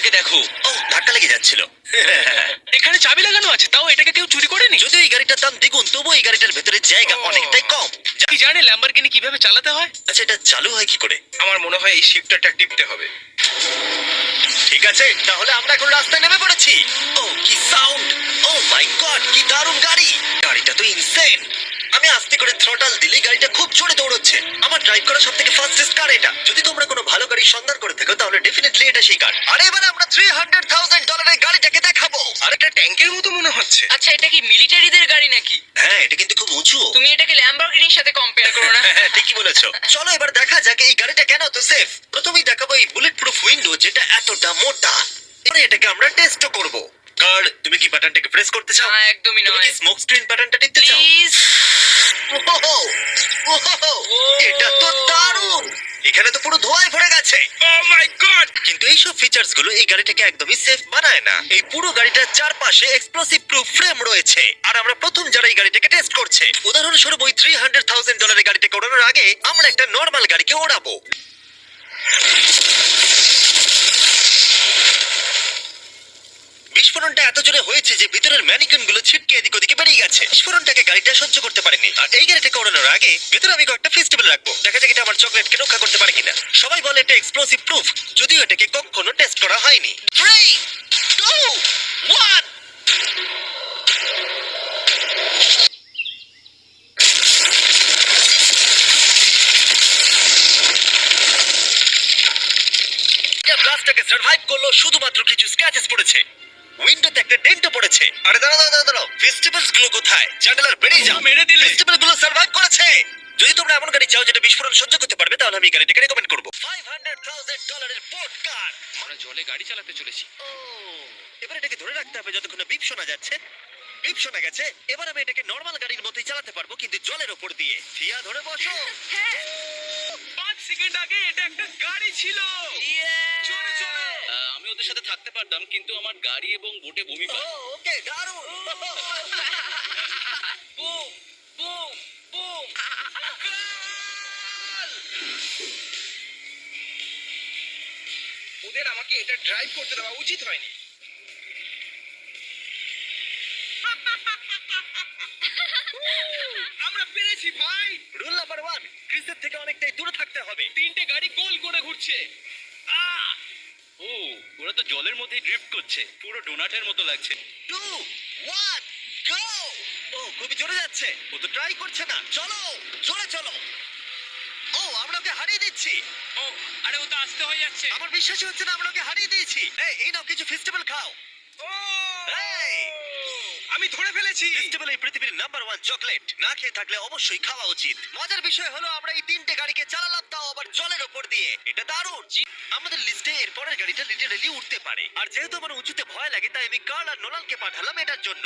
গাড়িটাকে দেখো। ও ধাক্কা লেগে যাচ্ছিল। এখানে চাবি লাগানো আছে, তাও এটাকে কেউ চুরি করেনি। যদিও এই গাড়িটার দাম দ্বিগুণ, তবু এই গাড়িটার ভেতরে জায়গা অনেকটাই কম। কি জানে ল্যাম্বরগিনি কিভাবে চালাতে হয়? আচ্ছা, এটা চালু হয় কি করে? আমার মনে হয় এই শিফটারটা টিপতে হবে। ঠিক আছে, তাহলে আমরা এখন রাস্তায় নেমে পড়েছি। ও কি সাউন্ড! ও মাই গড, কি দারুণ গাড়ি! গাড়িটা তো ইনসেন। আমি আস্তে করে থ্রটাল দিলে গাড়িটা খুব জোরে দৌড়চ্ছে। আমার ড্রাইভ করা সবথেকে ফাস্টেস্ট কার এটা। যদি তোমরা কোনো ভালো গাড়ি সন্ধান করে থাকো তাহলে ডেফিনেটলি এটা সেই কার। আর এবার আমরা $300,000 গাড়িটাকে দেখাবো। আর একটা ট্যাঙ্কের মতো মনে হচ্ছে। আচ্ছা, এটা কি মিলিটারিদের গাড়ি নাকি? হ্যাঁ, এটা কিন্তু খুব উঁচু। তুমি এটাকে ল্যাম্বরগিনির সাথে কম্পেয়ার করো না। হ্যাঁ, ঠিকই বলেছো। চলো এবার দেখা যাক এই গাড়িটা কেন তো সেফ। প্রথমেই দেখাবো এই বুলেট প্রুফ উইন্ডো, যেটা এতটা মোটা। এবারে এটাকে আমরা টেস্টও করব। কার্ড, তুমি কি বাটনটাকে প্রেস করতে চাও? না, একদমই তুমি নয়। কি স্মোক স্ক্রিন বাটনটা টিপতে চাও? প্লিজ। ওহো, ওহো, এটা তো দারুণ! এখানে তো পুরো ধোঁয়ায় ভরে গেছে। ও মাই গড! কিন্তু এইসব ফিচার্স গুলো এই গাড়িটাকে একদমই সেফ বানায় না। এই পুরো গাড়িটার চারপাশে এক্সপ্লোসিভ প্রুফ ফ্রেম রয়েছে। আর আমরা প্রথম যারা এই গাড়িটাকে টেস্ট করছে, উদাহরণস্বরূপ ওই $300,000 গাড়িটাকে ওড়ানোর আগে আমরা একটা নর্মাল গাড়িকে ওড়াবো। বিস্ফোরণটা এত জোরে হয়েছে যে ভিতরের ম্যানিকুইন গুলো ছিটকে এদিক ওদিকে বেরিয়ে গেছে। বিস্ফোরণটাকে গাড়িটা সহ্য করতে পারেনি। আর এই গাড়িটাকে ওড়ানোর আগে ভিতরে আমি কয়েকটা ফেস্টিভ্যাল রাখবো, দেখা যাক এটা আমার চকলেটকে রক্ষা করতে পারে কিনা। সবাই বলে এটা এক্সপ্লোসিভ প্রুফ, যদিও এটাকে কখনো টেস্ট করা হয়নি। 3, 2, 1। ব্লাস্টটাকে সার্ভাইভ করলো, শুধুমাত্র কিছু স্ক্র্যাচেস পড়েছে। উইন্ডোতে একটা ডেন্টও পড়েছে। আরে দাঁড়াও, ফেস্টিভ্যালস গুলো কোথায়? চ্যান্ডেলার বেরিয়ে যাও। মেরে দিলে। ফেস্টিভ্যাল গুলো সার্ভাইভ করেছে। যদি তোমরা এমন গাড়ি চাও যেটা বিস্ফোরণ সহ্য করতে পারবে, তাহলে আমি এই গাড়িটাকে রেকমেন্ড করবো। $500,000 পোর্ট কার। আমরা জলে গাড়ি চালাতে চলেছি। এবার এটাকে ধরে রাখতে হবে যতক্ষণ না বিপ শোনা যাচ্ছে। বিপ শোনা গেছে। এবার আমি এটাকে নর্মাল গাড়ির মতোই চালাতে পারবো, কিন্তু জলের ওপর দিয়ে। থিয়া ধরে বসো। 5 সেকেন্ড আগে এটা একটা গাড়ি ছিল। চলো চলো। আমি ওদের সাথে থাকতে পারতাম, কিন্তু আমার গাড়ি এবং বোটে বমি পায়। ওকে, দারুণ। Boom boom boom. ওদের আমাকে এটা ড্রাইভ করতে দেওয়া উচিত হয়নি। আমরা পেরেছি ভাই। রুল নাম্বার 1, ক্রিসের থেকে অনেকটাই দূরে থাকতে হবে। 3টে গাড়ি গোল করে ঘুরছে। ও, ওরা তো জলের মধ্যেই ড্রিফট করছে, পুরো ডোনাটের মতো লাগছে। 2, 1, গো! ও খুবই জোরে যাচ্ছে। ও তো ট্রাই করছে না। চলো, জোরে চলো। ও, আমরা ওকে হারিয়ে দিচ্ছি। ও, আরে ও তো আসতে হয়ে যাচ্ছে। আমার বিশ্বাসই হচ্ছে না আমরা ওকে হারিয়ে দিয়েছি। এই নাও কিছু ফেস্টিভ্যাল খাও। ও, এই! আমি ধরে ফেলেছি। ফেস্টিভ্যাল এই পৃথিবীর নাম্বার 1 চকলেট। না খেয়ে থাকলে অবশ্যই খাওয়া উচিত। মজার বিষয় হলো আমরা এই 3টে গাড়িকে চালালাম, তাও আবার জলের ওপর দিয়ে। এটা দারুণ। আমাদের লিস্টে এর পরের গাড়িটা লিটারালি উঠতে পারে। আর যেহেতু আমার উঁচুতে ভয় লাগে, তাই আমি কার্ল আর নোলানকে পাঠালাম এটার জন্য।